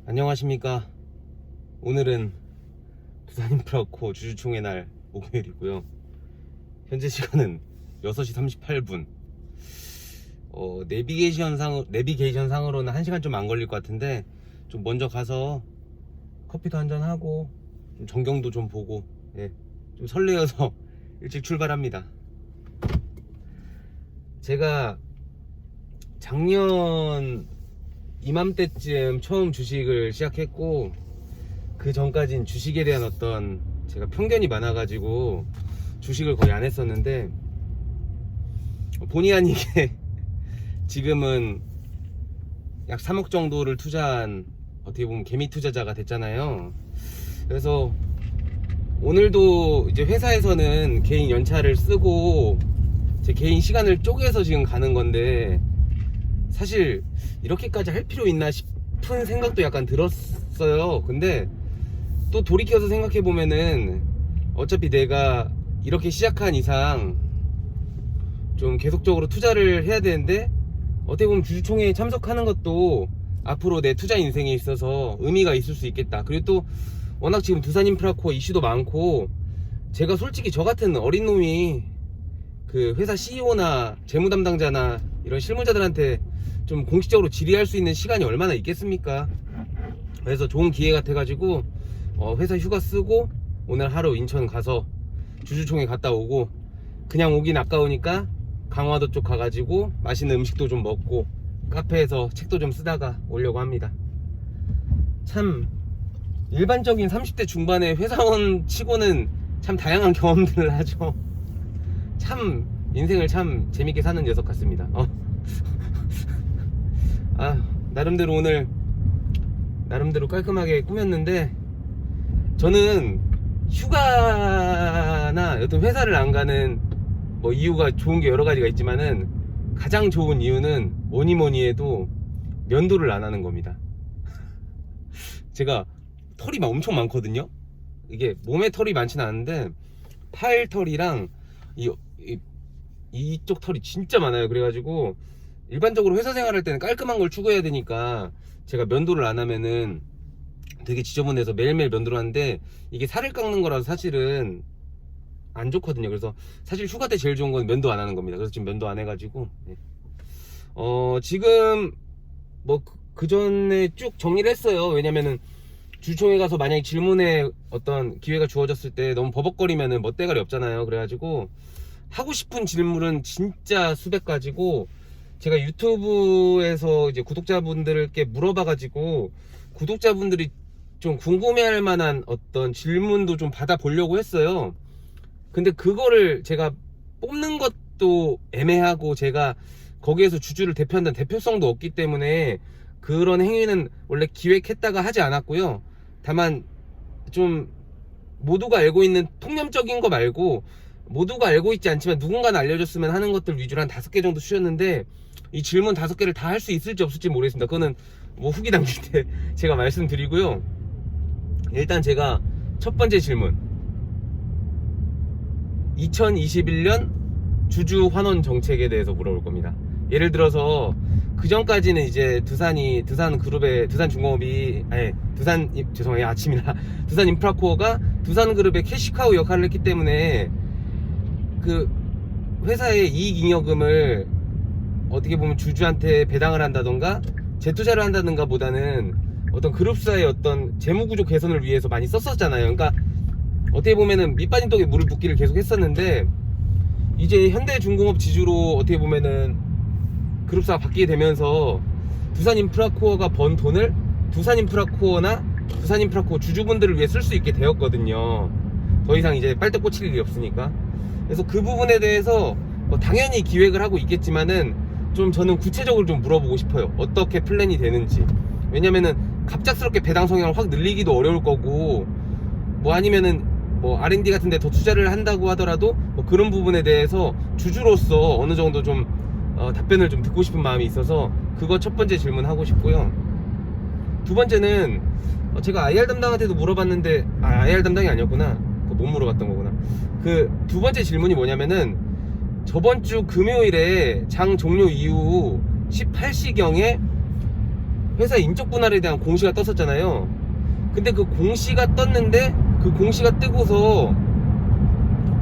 안녕하십니까. 오늘은 두산인프라코 주주총회 날 목요일이고요. 현재 시간은 6시 38분. 내비게이션 상으로는 1시간 좀 안 걸릴 것 같은데, 좀 먼저 가서 커피도 한잔 하고 좀 전경도 좀 보고, 좀 설레어서 일찍 출발합니다. 제가 작년 이맘때쯤 처음 주식을 시작했고, 그 전까진 주식에 대한 어떤 제가 편견이 많아가지고 주식을 거의 안 했었는데, 본의 아니게 지금은 약 3억 정도를 투자한, 어떻게 보면 개미 투자자가 됐잖아요. 그래서 오늘도 이제 회사에서는 개인 연차를 쓰고 제 개인 시간을 쪼개서 지금 가는 건데, 사실 이렇게까지 할 필요 있나 싶은 생각도 약간 들었어요. 근데 또 돌이켜서 생각해 보면은, 어차피 내가 이렇게 시작한 이상 좀 계속적으로 투자를 해야 되는데, 어떻게 보면 주주총회에 참석하는 것도 앞으로 내 투자 인생에 있어서 의미가 있을 수 있겠다. 그리고 또 워낙 지금 두산인프라코 이슈도 많고, 제가 솔직히 저 같은 어린 놈이 그 회사 CEO나 재무 담당자나 이런 실무자들한테 좀 공식적으로 질의할 수 있는 시간이 얼마나 있겠습니까? 그래서 좋은 기회 같아가지고 회사 휴가 쓰고 오늘 하루 인천 가서 주주총회 갔다 오고, 그냥 오긴 아까우니까 강화도 쪽 가가지고 맛있는 음식도 좀 먹고 카페에서 책도 좀 쓰다가 오려고 합니다. 참 일반적인 30대 중반의 회사원 치고는 참 다양한 경험들을 하죠. 참 인생을 참 재밌게 사는 녀석 같습니다. 나름대로 오늘 깔끔하게 꾸몄는데, 저는 휴가나 어떤 회사를 안 가는 뭐 이유가 좋은 게 여러 가지가 있지만은, 가장 좋은 이유는 뭐니 해도 면도를 안 하는 겁니다. 제가 털이 엄청 많거든요. 이게 몸에 털이 많지는 않은데 팔 털이랑 이쪽 털이 진짜 많아요. 그래가지고 일반적으로 회사 생활할 때는 깔끔한 걸 추구해야 되니까 제가 면도를 안 하면은 되게 지저분해서 매일매일 면도를 하는데, 이게 살을 깎는 거라서 사실은 안 좋거든요. 그래서 사실 휴가 때 제일 좋은 건 면도 안 하는 겁니다. 그래서 지금 면도 안 해가지고 지금 뭐 그 전에 쭉 정리를 했어요. 왜냐면은 주총회 가서 만약에 질문에 어떤 기회가 주어졌을 때 너무 버벅거리면은 멋대가리 없잖아요. 그래가지고 하고 싶은 질문은 진짜 수백 가지고, 제가 유튜브에서 이제 구독자분들께 물어봐가지고 구독자분들이 좀 궁금해할 만한 어떤 질문도 좀 받아보려고 했어요. 근데 그거를 제가 뽑는 것도 애매하고, 제가 거기에서 주주를 대표한다는 대표성도 없기 때문에 그런 행위는 원래 기획했다가 하지 않았고요. 다만 좀 모두가 알고 있는 통념적인 거 말고, 모두가 알고 있지 않지만 누군가는 알려줬으면 하는 것들 위주로 한 5개 정도 주셨는데, 이 질문 5개를 다 할 수 있을지 없을지 모르겠습니다. 그거는 뭐 후기 남길 때 제가 말씀드리고요. 일단 제가 첫 번째 질문, 2021년 주주 환원 정책에 대해서 물어볼 겁니다. 예를 들어서 그 전까지는 이제 두산중공업이 죄송해요, 아침이라 두산인프라코어가 두산그룹의 캐시카우 역할을 했기 때문에 그 회사의 이익잉여금을 어떻게 보면 주주한테 배당을 한다던가 재투자를 한다던가 보다는 어떤 그룹사의 어떤 재무구조 개선을 위해서 많이 썼었잖아요. 그러니까 어떻게 보면은 밑빠진 독에 물을 붓기를 계속 했었는데, 이제 현대중공업 지주로 어떻게 보면은 그룹사가 바뀌게 되면서 두산인프라코어가 번 돈을 두산인프라코어나 두산인프라코어 주주분들을 위해 쓸 수 있게 되었거든요. 더 이상 이제 빨대 꽂힐 일이 없으니까. 그래서 그 부분에 대해서 뭐 당연히 기획을 하고 있겠지만은 좀 저는 구체적으로 좀 물어보고 싶어요. 어떻게 플랜이 되는지. 왜냐면은 갑작스럽게 배당 성향을 확 늘리기도 어려울 거고, 뭐 아니면은 뭐 R&D 같은 데 더 투자를 한다고 하더라도 뭐 그런 부분에 대해서 주주로서 어느 정도 좀 답변을 좀 듣고 싶은 마음이 있어서 그거 첫 번째 질문 하고 싶고요. 두 번째는 제가 IR 담당한테도 물어봤는데, IR 담당이 아니었구나. 못 물어봤던 거구나. 그 두 번째 질문이 뭐냐면은, 저번 주 금요일에 장 종료 이후 18시경에 회사 인적 분할에 대한 공시가 떴었잖아요. 근데 그 공시가 떴는데 그 공시가 뜨고서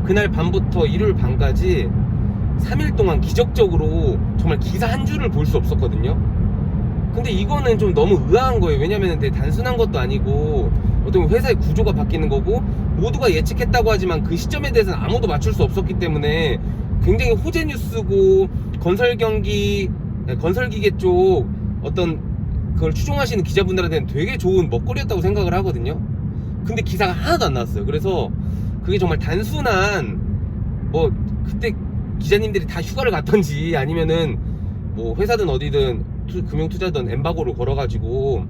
그날 밤부터 일요일 밤까지 3일 동안 기적적으로 정말 기사 한 줄을 볼 수 없었거든요. 근데 이거는 좀 너무 의아한 거예요. 왜냐면 되게 단순한 것도 아니고 어떤 회사의 구조가 바뀌는 거고 모두가 예측했다고 하지만 그 시점에 대해서는 아무도 맞출 수 없었기 때문에 굉장히 호재 뉴스고 건설기계 쪽 어떤 그걸 추종하시는 기자분들한테는 되게 좋은 먹거리였다고 생각을 하거든요. 근데 기사가 하나도 안 나왔어요. 그래서 그게 정말 단순한 뭐 그때 기자님들이 다 휴가를 갔던지 아니면은 뭐 회사든 어디든 금융투자든 엠바고를 걸어가지고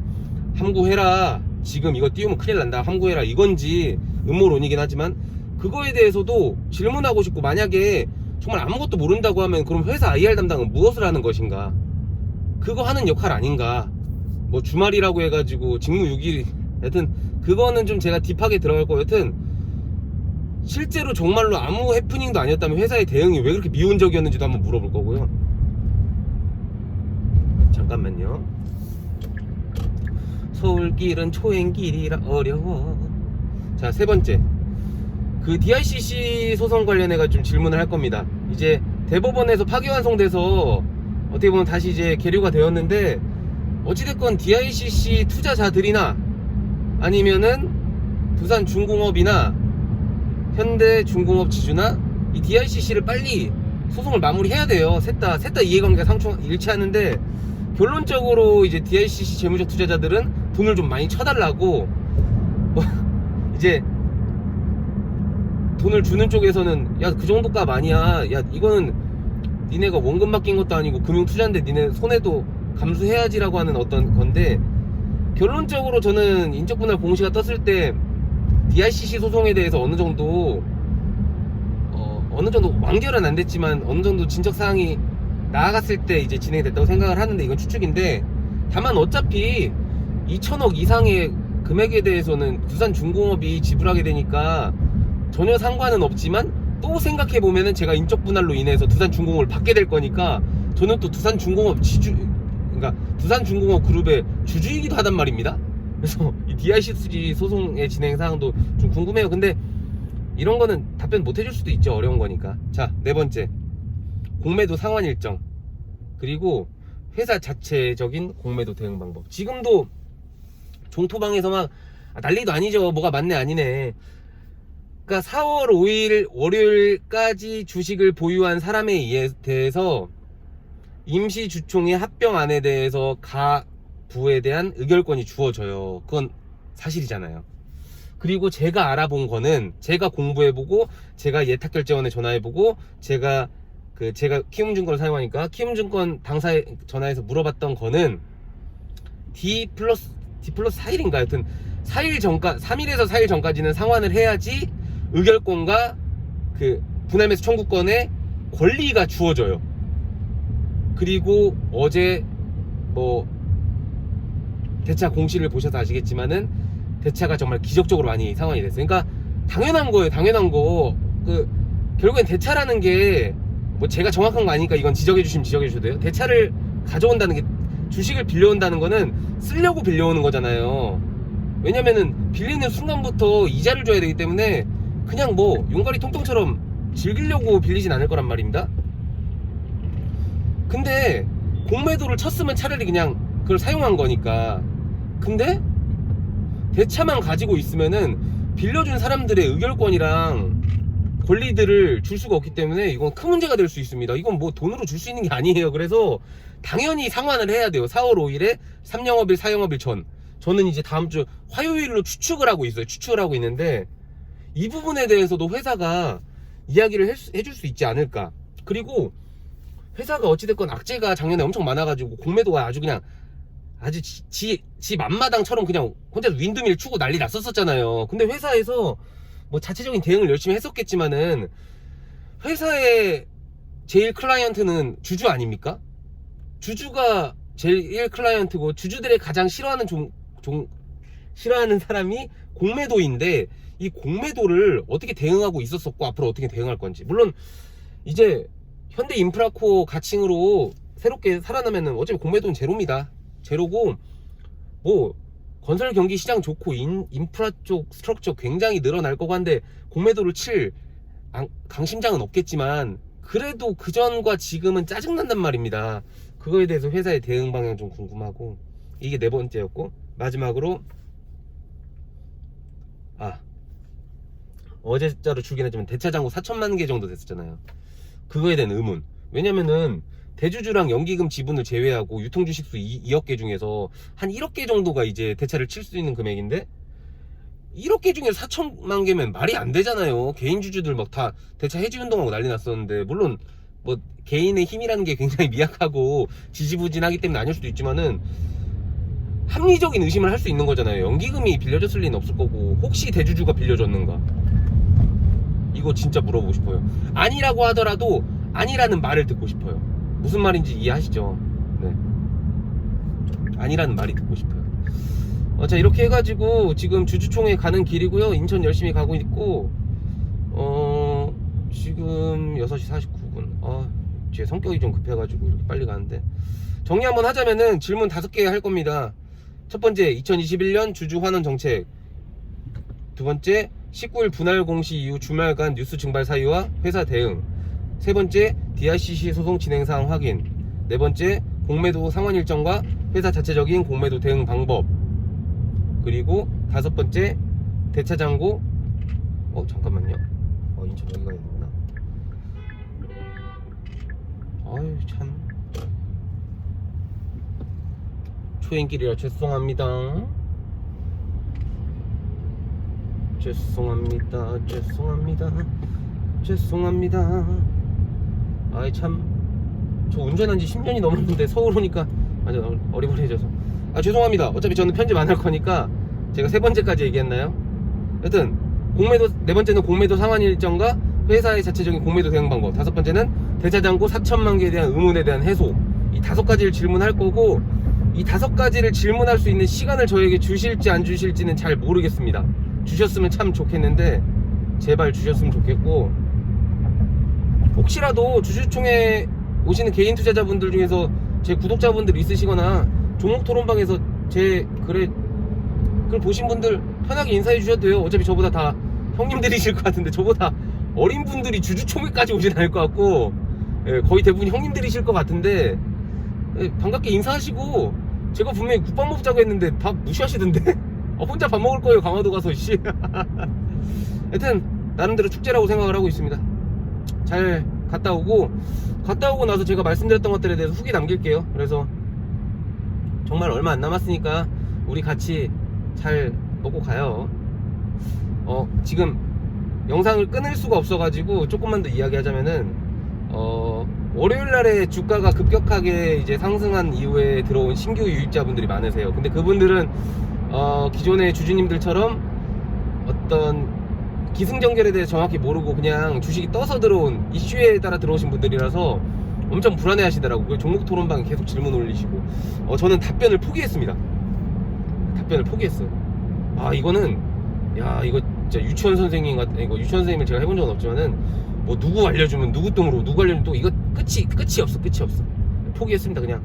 함구해라, 지금 이거 띄우면 큰일 난다, 함구해라 이건지 음모론이긴 하지만 그거에 대해서도 질문하고 싶고, 만약에 정말 아무것도 모른다고 하면 그럼 회사 IR 담당은 무엇을 하는 것인가, 그거 하는 역할 아닌가. 뭐 주말이라고 해가지고 직무 6일, 여튼 그거는 좀 제가 딥하게 들어갈 거예요. 여튼 실제로 정말로 아무 해프닝도 아니었다면 회사의 대응이 왜 그렇게 미온적이었는지도 한번 물어볼 거고요. 잠깐만요. 서울길은 초행길이라 어려워. 자, 세 번째, 그 DICC 소송 관련해가 좀 질문을 할 겁니다. 이제 대법원에서 파기환송돼서 어떻게 보면 다시 이제 계류가 되었는데, 어찌됐건 DICC 투자자들이나 아니면은 두산중공업이나 현대중공업 지주나 이 DICC를 빨리 소송을 마무리해야 돼요. 셋 다 이해관계가 일치하는데, 결론적으로 이제 DICC 재무적 투자자들은 돈을 좀 많이 쳐달라고, 뭐 이제 돈을 주는 쪽에서는 야, 그 정도 값 아니야, 야 이거는 니네가 원금 맡긴 것도 아니고 금융투자인데 니네 손해도 감수해야지라고 하는 어떤 건데, 결론적으로 저는 인적분할 공시가 떴을 때 DICC 소송에 대해서 어느 정도 완결은 안 됐지만 어느 정도 진척 사항이 나아갔을 때 이제 진행이 됐다고 생각을 하는데, 이건 추측인데, 다만 어차피 2천억 이상의 금액에 대해서는 두산중공업이 지불하게 되니까 전혀 상관은 없지만, 또 생각해보면은 제가 인적 분할로 인해서 두산중공업을 받게 될 거니까 저는 또 두산중공업 그러니까 두산중공업 그룹의 주주이기도 하단 말입니다. 그래서 이 DICC 소송의 진행 사항도 좀 궁금해요. 근데 이런 거는 답변 못 해줄 수도 있죠. 어려운 거니까. 자, 네 번째, 공매도 상환 일정, 그리고 회사 자체적인 공매도 대응 방법. 지금도 종토방에서 막 난리도 아니죠. 뭐가 맞네 아니네. 그러니까 4월 5일 월요일까지 주식을 보유한 사람에 대해서 임시주총의 합병안에 대해서 가 부에 대한 의결권이 주어져요. 그건 사실이잖아요. 그리고 제가 알아본 거는, 제가 공부해보고 제가 예탁결제원에 전화해보고 제가 키움증권을 사용하니까 키움증권 당사에 전화해서 물어봤던 거는 D 플러스 4일인가, 하여튼 3일에서 4일 전까지는 상환을 해야지 의결권과 그 분할매수 청구권의 권리가 주어져요. 그리고 어제 뭐 대차 공시를 보셔서 아시겠지만은 대차가 정말 기적적으로 많이 상환이 됐어요. 그러니까 당연한 거예요. 당연한 거. 결국엔 대차라는 게 뭐 제가 정확한 거 아니니까 이건 지적해 주셔도 돼요. 대차를 가져온다는 게, 주식을 빌려온다는 거는 쓰려고 빌려오는 거잖아요. 왜냐면은 빌리는 순간부터 이자를 줘야 되기 때문에 그냥 뭐 용가리 통통처럼 즐기려고 빌리진 않을 거란 말입니다. 근데 공매도를 쳤으면 차라리 그냥 그걸 사용한 거니까. 근데 대차만 가지고 있으면은 빌려준 사람들의 의결권이랑 권리들을 줄 수가 없기 때문에 이건 큰 문제가 될 수 있습니다. 이건 뭐 돈으로 줄 수 있는 게 아니에요. 그래서 당연히 상환을 해야 돼요. 4월 5일에 3영업일 4영업일 전, 저는 이제 다음 주 화요일로 추측을 하고 있어요. 추측을 하고 있는데, 이 부분에 대해서도 회사가 이야기를 해줄 수 있지 않을까. 그리고 회사가 어찌됐건 악재가 작년에 엄청 많아가지고 공매도가 아주 지 맘마당처럼 그냥 혼자 윈드밀 추고 난리 났었잖아요. 근데 회사에서 뭐 자체적인 대응을 열심히 했었겠지만은, 회사의 제일 클라이언트는 주주 아닙니까? 주주가 제일 클라이언트고, 주주들의 가장 싫어하는 싫어하는 사람이 공매도인데, 이 공매도를 어떻게 대응하고 있었었고 앞으로 어떻게 대응할 건지. 물론 이제 현대인프라코어 가칭으로 새롭게 살아나면은 어차피 공매도는 제로입니다. 제로고, 뭐 건설 경기 시장 좋고 인프라 쪽 스트럭처 굉장히 늘어날 거고 한데 공매도를 칠 강심장은 없겠지만 그래도 그전과 지금은 짜증난단 말입니다. 그거에 대해서 회사의 대응 방향 좀 궁금하고. 이게 네 번째였고, 마지막으로 어제자로 출근했지만 대차장고 4천만 개 정도 됐었잖아요. 그거에 대한 의문. 왜냐면은 대주주랑 연기금 지분을 제외하고 유통주식수 2억 개 중에서 한 1억 개 정도가 이제 대차를 칠 수 있는 금액인데 1억 개 중에 4천만 개면 말이 안 되잖아요. 개인 주주들 막 다 대차 해지 운동하고 난리 났었는데, 물론 뭐 개인의 힘이라는 게 굉장히 미약하고 지지부진하기 때문에 아닐 수도 있지만은 합리적인 의심을 할 수 있는 거잖아요. 연기금이 빌려줬을 리는 없을 거고, 혹시 대주주가 빌려줬는가? 이거 진짜 물어보고 싶어요. 아니라고 하더라도 아니라는 말을 듣고 싶어요. 무슨 말인지 이해하시죠? 네. 아니라는 말이 듣고 싶어요. 자, 이렇게 해가지고 지금 주주총회 가는 길이고요. 인천 열심히 가고 있고, 지금 6시 49분. 제 성격이 좀 급해가지고 이렇게 빨리 가는데, 정리 한번 하자면은 질문 5개 할 겁니다. 첫 번째, 2021년 주주 환원 정책. 두 번째, 19일 분할 공시 이후 주말간 뉴스 증발 사유와 회사 대응. 세 번째, DRCC 소송 진행 사항 확인. 네 번째, 공매도 상환 일정과 회사 자체적인 공매도 대응 방법. 그리고 다섯 번째, 대차장고. 잠깐만요. 인천 여기가 있는구나. 아유, 참. 초행길이라 죄송합니다. 죄송합니다. 아이, 참. 저 운전한 지 10년이 넘었는데 서울 오니까 완전 어리버리해져서. 죄송합니다. 어차피 저는 편집 안 할 거니까 제가 세 번째까지 얘기했나요? 여튼 네 번째는 공매도 상환 일정과 회사의 자체적인 공매도 대응 방법. 다섯 번째는 대차장고 4천만 개에 대한 의문에 대한 해소. 이 5가지를 질문할 거고, 이 5가지를 질문할 수 있는 시간을 저에게 주실지 안 주실지는 잘 모르겠습니다. 주셨으면 참 좋겠는데 제발 주셨으면 좋겠고, 혹시라도 주주총회 오시는 개인 투자자분들 중에서 제 구독자분들 있으시거나 종목 토론방에서 제 글을 보신 분들 편하게 인사해 주셔도 돼요. 어차피 저보다 다 형님들이실 것 같은데, 저보다 어린 분들이 주주총회까지 오진 않을 것 같고, 거의 대부분 형님들이실 것 같은데, 반갑게 인사하시고. 제가 분명히 국밥 먹자고 했는데 밥 무시하시던데. 혼자 밥 먹을 거예요, 강화도 가서. 씨. 하여튼 나름대로 축제라고 생각을 하고 있습니다. 잘 갔다 오고 나서 제가 말씀드렸던 것들에 대해서 후기 남길게요. 그래서 정말 얼마 안 남았으니까 우리 같이 잘 먹고 가요. 지금 영상을 끊을 수가 없어가지고 조금만 더 이야기하자면은, 월요일날에 주가가 급격하게 이제 상승한 이후에 들어온 신규 유입자분들이 많으세요. 근데 그분들은 기존의 주주님들처럼 어떤 기승전결에 대해서 정확히 모르고 그냥 주식이 떠서 들어온 이슈에 따라 들어오신 분들이라서 엄청 불안해 하시더라고요. 종목 토론방에 계속 질문 올리시고, 저는 답변을 포기했습니다. 이거는, 이거 진짜 유치원 선생님 같은, 이거 유치원 선생님을 제가 해본 적은 없지만은, 뭐 누구 알려주면 누구 똥으로, 누구 알려주면 또 이거 끝이 없어. 포기했습니다. 그냥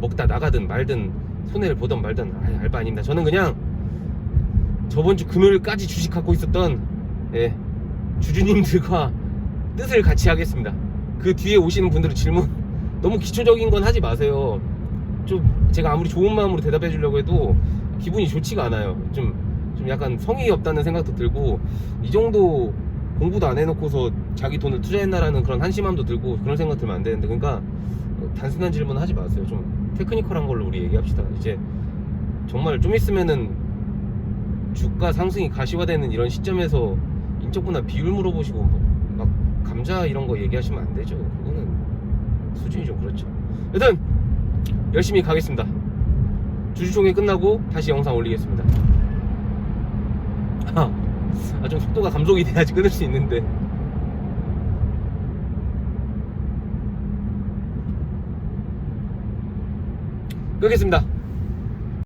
먹다 나가든 말든 손해를 보던 말든 알바 아닙니다. 저는 그냥 저번 주 금요일까지 주식 갖고 있었던 주주님들과 뜻을 같이 하겠습니다. 그 뒤에 오시는 분들의 질문 너무 기초적인 건 하지 마세요. 좀 제가 아무리 좋은 마음으로 대답해 주려고 해도 기분이 좋지가 않아요. 좀 약간 성의 없다는 생각도 들고, 이 정도 공부도 안 해놓고서 자기 돈을 투자했나라는 그런 한심함도 들고, 그런 생각 들면 안 되는데, 그러니까 단순한 질문 하지 마세요. 좀 테크니컬한 걸로 우리 얘기합시다. 이제 정말 좀 있으면은 주가 상승이 가시화되는 이런 시점에서 인적분할 비율 물어보시고 막 감자 이런 거 얘기하시면 안 되죠. 그거는 수준이 좀 그렇죠. 여튼 열심히 가겠습니다. 주주총회 끝나고 다시 영상 올리겠습니다. 좀 속도가 감속이 돼야지 끊을 수 있는데. 끄겠습니다.